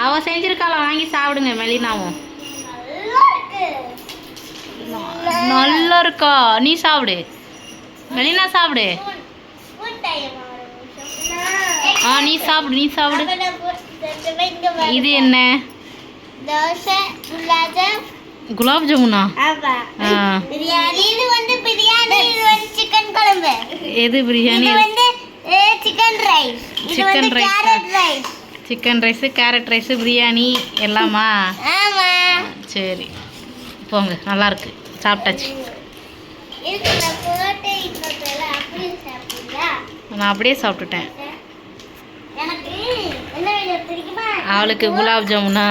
அவ செஞ்சிருக்காள, வாங்கி சாப்பிடுங்க மெலினாவும். நல்லா இருக்கா? நீ சாப்பிடு மெலினா, சாப்பிடு. நீ சாப்பிடு, நீ சாப்பிடு. இது என்ன? தோசை, குலாப் ஜாமுனா? பிரியாணி. இது வந்து பிரியாணி, இது வந்து சிக்கன் குழம்பு. எது பிரியாணி? இது வந்து சிக்கன் ரைஸ். இது வந்து carrot rice. Chicken rice, carrot rice, biryani எல்லாமா? ஆமா. சரி போங்க, நல்லா இருக்கு. சாப்பிட்டாச்சு. நான் அப்படியே சாப்பிட்டுட்டேன். எனக்கு என்ன பிடிக்குமா? அவளுக்கு குலாப் ஜாமுனா.